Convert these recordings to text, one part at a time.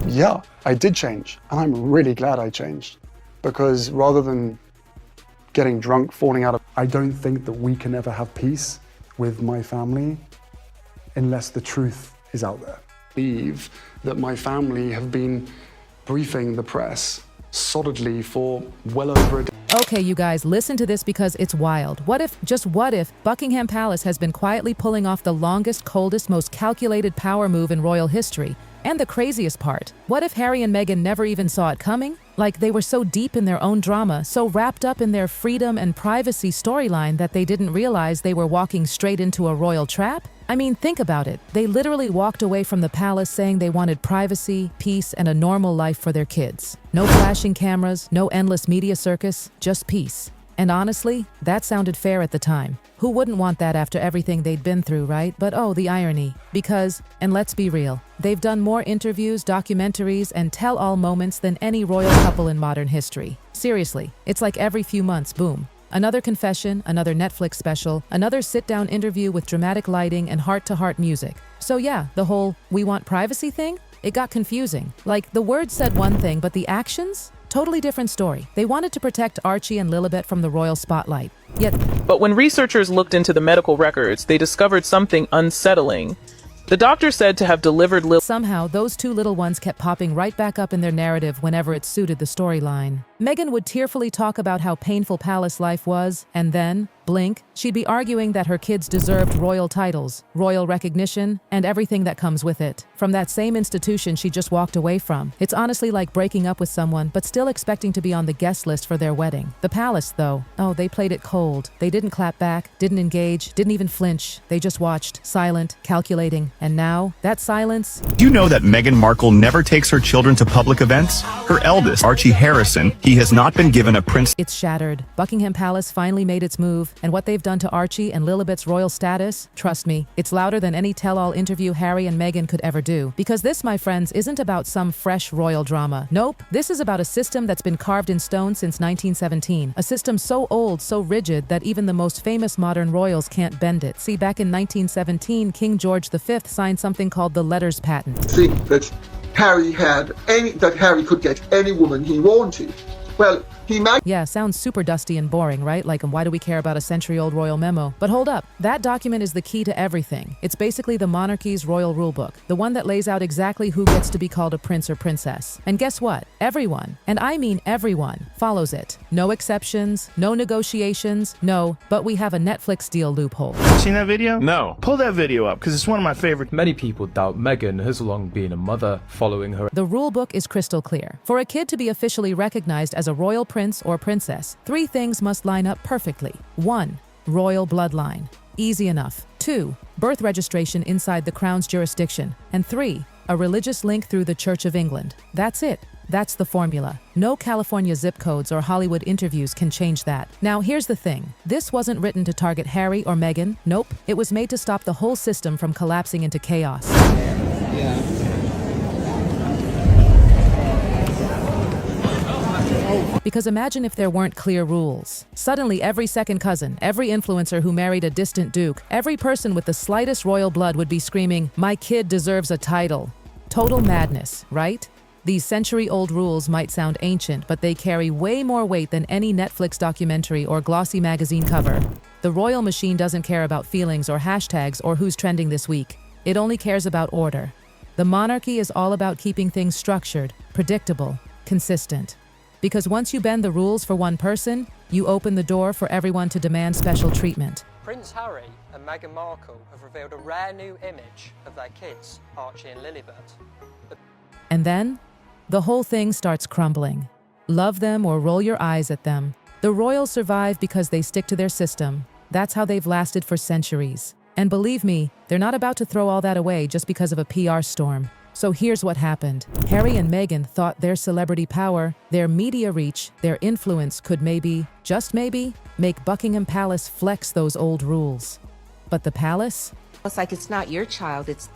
Yeah, I did change, and I'm really glad I changed. Because rather than getting drunk, falling out of... I don't think that we can ever have peace with my family unless the truth is out there. I believe that my family have been briefing the press solidly for well over a decade. Okay, you guys, listen to this because it's wild. What if, just what if, Buckingham Palace has been quietly pulling off the longest, coldest, most calculated power move in royal history? And the craziest part, what if Harry and Meghan never even saw it coming? Like they were so deep in their own drama, so wrapped up in their freedom and privacy storyline that they didn't realize they were walking straight into a royal trap? I mean, think about it. They literally walked away from the palace saying they wanted privacy, peace, and a normal life for their kids. No flashing cameras, no endless media circus, just peace. And honestly, that sounded fair at the time. Who wouldn't want that after everything they'd been through, right? But oh, the irony. Because, and let's be real, they've done more interviews, documentaries, and tell-all moments than any royal couple in modern history. Seriously, it's like every few months, boom. Another confession, another Netflix special, another sit-down interview with dramatic lighting and heart-to-heart music. So yeah, the whole "we want privacy" thing? It got confusing. Like, the words said one thing, but the actions? Totally different story. They wanted to protect Archie and Lilibet from the royal spotlight. But when researchers looked into the medical records, they discovered something unsettling. The doctor said to have delivered somehow, those two little ones kept popping right back up in their narrative whenever it suited the storyline. Meghan would tearfully talk about how painful palace life was, and then, blink, she'd be arguing that her kids deserved royal titles, royal recognition, and everything that comes with it. From that same institution she just walked away from. It's honestly like breaking up with someone, but still expecting to be on the guest list for their wedding. The palace, though, oh, they played it cold. They didn't clap back, didn't engage, didn't even flinch. They just watched, silent, calculating. And now, that silence... Do you know that Meghan Markle never takes her children to public events? Her eldest, Archie Harrison, he has not been given a prince. It's shattered. Buckingham Palace finally made its move, and what they've done to Archie and Lilibet's royal status, trust me, it's louder than any tell-all interview Harry and Meghan could ever do. Because this, my friends, isn't about some fresh royal drama. Nope, this is about a system that's been carved in stone since 1917. A system so old, so rigid, that even the most famous modern royals can't bend it. See, back in 1917, King George V signed something called the Letters Patent. Think that Harry could get any woman he wanted. Well, he might... Yeah, sounds super dusty and boring, right? Like, why do we care about a century-old royal memo? But hold up, that document is the key to everything. It's basically the monarchy's royal rulebook, the one that lays out exactly who gets to be called a prince or princess. And guess what? Everyone, and I mean everyone, follows it. No exceptions, no negotiations, no, but we have a Netflix deal loophole. Seen that video? No. Pull that video up, because it's one of my favorite. Many people doubt Meghan has long been a mother following her. The rulebook is crystal clear. For a kid to be officially recognized as a royal prince or princess, 3 things must line up perfectly. 1. Royal bloodline. Easy enough. 2. Birth registration inside the Crown's jurisdiction. And 3. A religious link through the Church of England. That's it. That's the formula. No California zip codes or Hollywood interviews can change that. Now, here's the thing. This wasn't written to target Harry or Meghan. Nope. It was made to stop the whole system from collapsing into chaos. Because imagine if there weren't clear rules. Suddenly, every second cousin, every influencer who married a distant duke, every person with the slightest royal blood would be screaming, "My kid deserves a title." Total madness, right? These century-old rules might sound ancient, but they carry way more weight than any Netflix documentary or glossy magazine cover. The royal machine doesn't care about feelings or hashtags or who's trending this week. It only cares about order. The monarchy is all about keeping things structured, predictable, consistent. Because once you bend the rules for one person, you open the door for everyone to demand special treatment. Prince Harry and Meghan Markle have revealed a rare new image of their kids, Archie and Lilibet. And then, the whole thing starts crumbling. Love them or roll your eyes at them. The royals survive because they stick to their system. That's how they've lasted for centuries. And believe me, they're not about to throw all that away just because of a PR storm. So here's what happened. Harry and Meghan thought their celebrity power, their media reach, their influence could maybe, just maybe, make Buckingham Palace flex those old rules. But the palace? It's like it's not your child, it's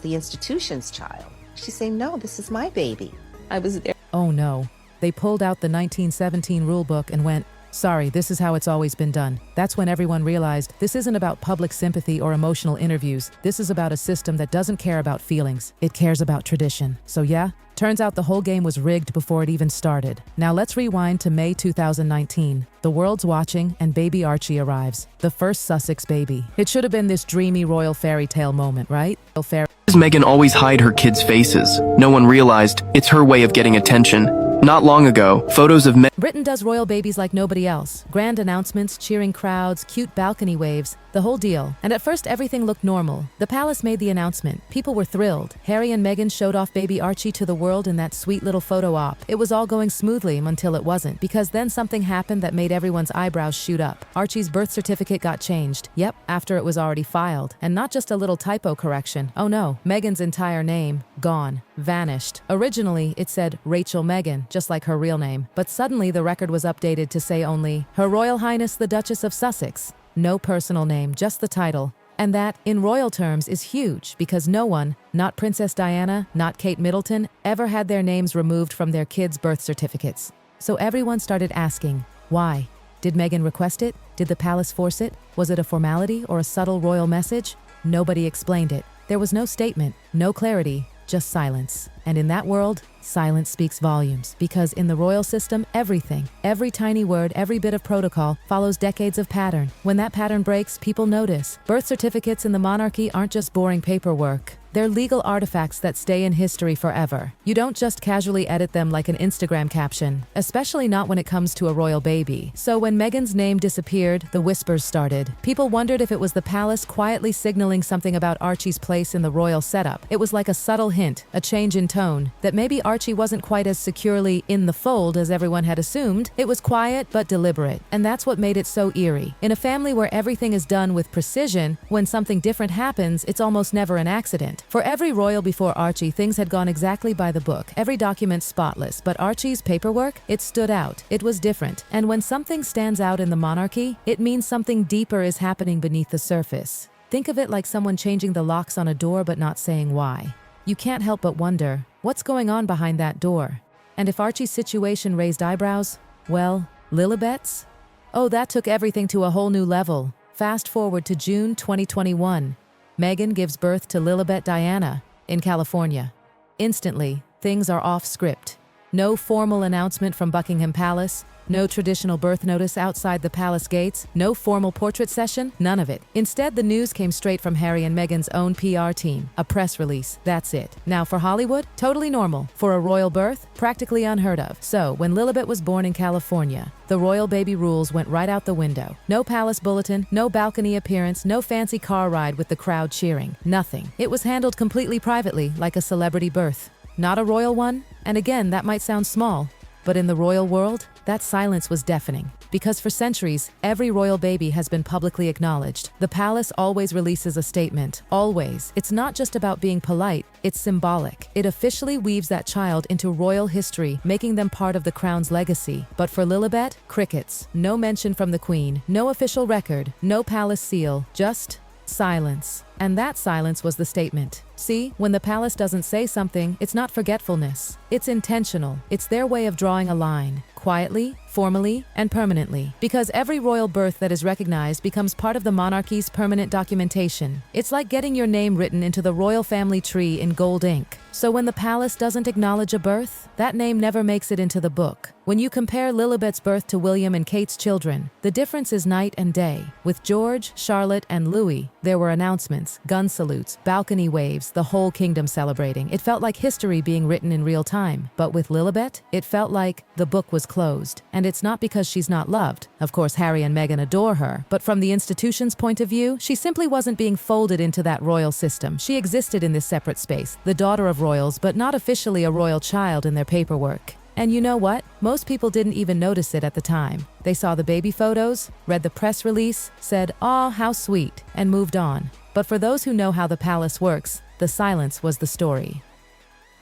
the institution's child. She's saying, no, this is my baby. I was there. Oh no. They pulled out the 1917 rulebook and went, Sorry, this is how it's always been done. That's when everyone realized this isn't about public sympathy or emotional interviews. This is about a system that doesn't care about feelings. It cares about tradition. So yeah, turns out the whole game was rigged before it even started. Now let's rewind to May 2019. The world's watching and baby Archie arrives. The first Sussex baby. It should have been this dreamy royal fairy tale moment, right? Does Meghan always hide her kids' faces? No one realized it's her way of getting attention. Not long ago, photos of Britain does royal babies like nobody else. Grand announcements, cheering crowds, cute balcony waves, the whole deal. And at first everything looked normal. The palace made the announcement. People were thrilled. Harry and Meghan showed off baby Archie to the world in that sweet little photo op. It was all going smoothly until it wasn't, because then something happened that made everyone's eyebrows shoot up. Archie's birth certificate got changed. Yep, after it was already filed. And not just a little typo correction. Oh no, Meghan's entire name, gone, vanished. Originally, it said Rachel Meghan, just like her real name. But suddenly the record was updated to say only Her Royal Highness the Duchess of Sussex. No personal name, just the title. And that, in royal terms, is huge because no one, not Princess Diana, not Kate Middleton, ever had their names removed from their kids' birth certificates. So everyone started asking, why? Did Meghan request it? Did the palace force it? Was it a formality or a subtle royal message? Nobody explained it. There was no statement, no clarity, just silence. And in that world, silence speaks volumes, because in the royal system, everything, every tiny word, every bit of protocol follows decades of pattern. When that pattern breaks, people notice. Birth certificates in the monarchy aren't just boring paperwork. They're legal artifacts that stay in history forever. You don't just casually edit them like an Instagram caption, especially not when it comes to a royal baby. So when Meghan's name disappeared, the whispers started. People wondered if it was the palace quietly signaling something about Archie's place in the royal setup. It was like a subtle hint, a change in tone, that maybe Archie wasn't quite as securely in the fold as everyone had assumed. It was quiet but deliberate, and that's what made it so eerie. In a family where everything is done with precision, when something different happens, it's almost never an accident. For every royal before Archie, things had gone exactly by the book, every document spotless, but Archie's paperwork, it stood out. It was different. And when something stands out in the monarchy, it means something deeper is happening beneath the surface. Think of it like someone changing the locks on a door but not saying why. You can't help but wonder, what's going on behind that door? And if Archie's situation raised eyebrows, well, Lilibet's? Oh, that took everything to a whole new level. Fast forward to June 2021. Meghan gives birth to Lilibet Diana in California. Instantly, things are off script. No formal announcement from Buckingham Palace, no traditional birth notice outside the palace gates, no formal portrait session, none of it. Instead, the news came straight from Harry and Meghan's own PR team. A press release, that's it. Now for Hollywood, totally normal. For a royal birth, practically unheard of. So, when Lilibet was born in California, the royal baby rules went right out the window. No palace bulletin, no balcony appearance, no fancy car ride with the crowd cheering. Nothing. It was handled completely privately, like a celebrity birth. Not a royal one, and again, that might sound small, but in the royal world, that silence was deafening. Because for centuries, every royal baby has been publicly acknowledged. The palace always releases a statement. Always. It's not just about being polite, it's symbolic. It officially weaves that child into royal history, making them part of the crown's legacy. But for Lilibet, crickets. No mention from the Queen, no official record, no palace seal, just silence. And that silence was the statement. See, when the palace doesn't say something, it's not forgetfulness. It's intentional. It's their way of drawing a line. Quietly, formally, and permanently. Because every royal birth that is recognized becomes part of the monarchy's permanent documentation. It's like getting your name written into the royal family tree in gold ink. So when the palace doesn't acknowledge a birth, that name never makes it into the book. When you compare Lilibet's birth to William and Kate's children, the difference is night and day. With George, Charlotte, and Louis, there were announcements, gun salutes, balcony waves, the whole kingdom celebrating. It felt like history being written in real time. But with Lilibet, it felt like the book was closed. And it's not because she's not loved. Of course, Harry and Meghan adore her. But from the institution's point of view, she simply wasn't being folded into that royal system. She existed in this separate space, the daughter of royals, but not officially a royal child in their paperwork. And you know what? Most people didn't even notice it at the time. They saw the baby photos, read the press release, said, "Aw, how sweet," and moved on. But for those who know how the palace works, the silence was the story.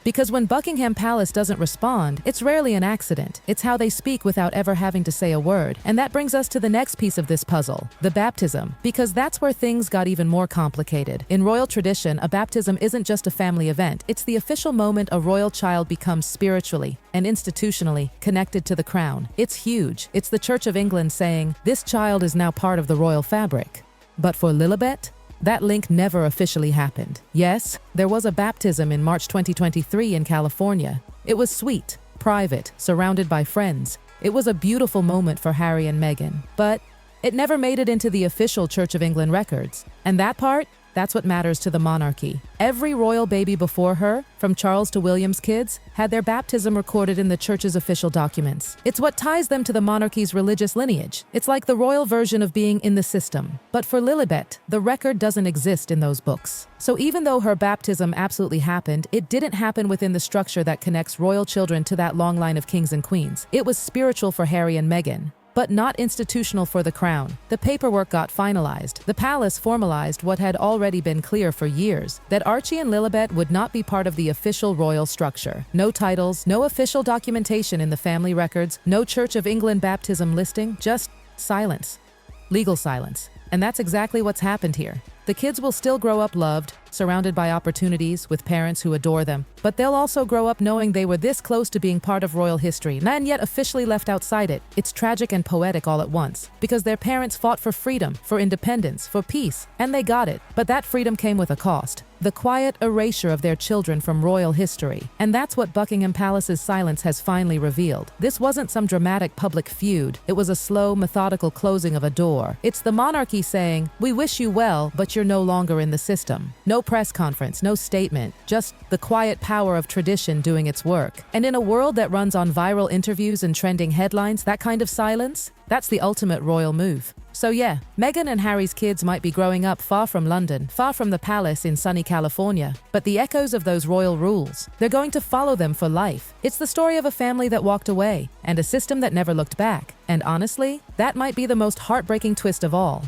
Because when Buckingham Palace doesn't respond, it's rarely an accident. It's how they speak without ever having to say a word. And that brings us to the next piece of this puzzle, the baptism. Because that's where things got even more complicated. In royal tradition, a baptism isn't just a family event. It's the official moment a royal child becomes spiritually and institutionally connected to the crown. It's huge. It's the Church of England saying, this child is now part of the royal fabric. But for Lilibet, that link never officially happened. Yes, there was a baptism in March 2023 in California. It was sweet, private, surrounded by friends. It was a beautiful moment for Harry and Meghan, but it never made it into the official Church of England records. And that part? That's what matters to the monarchy. Every royal baby before her, from Charles to William's kids, had their baptism recorded in the church's official documents. It's what ties them to the monarchy's religious lineage. It's like the royal version of being in the system. But for Lilibet, the record doesn't exist in those books. So even though her baptism absolutely happened, it didn't happen within the structure that connects royal children to that long line of kings and queens. It was spiritual for Harry and Meghan, but not institutional for the crown. The paperwork got finalized. The palace formalized what had already been clear for years, that Archie and Lilibet would not be part of the official royal structure. No titles, no official documentation in the family records, no Church of England baptism listing, just silence. Legal silence. And that's exactly what's happened here. The kids will still grow up loved, surrounded by opportunities, with parents who adore them. But they'll also grow up knowing they were this close to being part of royal history, and yet officially left outside it. It's tragic and poetic all at once, because their parents fought for freedom, for independence, for peace, and they got it. But that freedom came with a cost. The quiet erasure of their children from royal history. And that's what Buckingham Palace's silence has finally revealed. This wasn't some dramatic public feud. It was a slow, methodical closing of a door. It's the monarchy saying, we wish you well, but you're no longer in the system. No press conference, no statement, just the quiet power of tradition doing its work. And in a world that runs on viral interviews and trending headlines, that kind of silence, that's the ultimate royal move. So yeah, Meghan and Harry's kids might be growing up far from London, far from the palace in sunny California, but the echoes of those royal rules, they're going to follow them for life. It's the story of a family that walked away, and a system that never looked back. And honestly, that might be the most heartbreaking twist of all.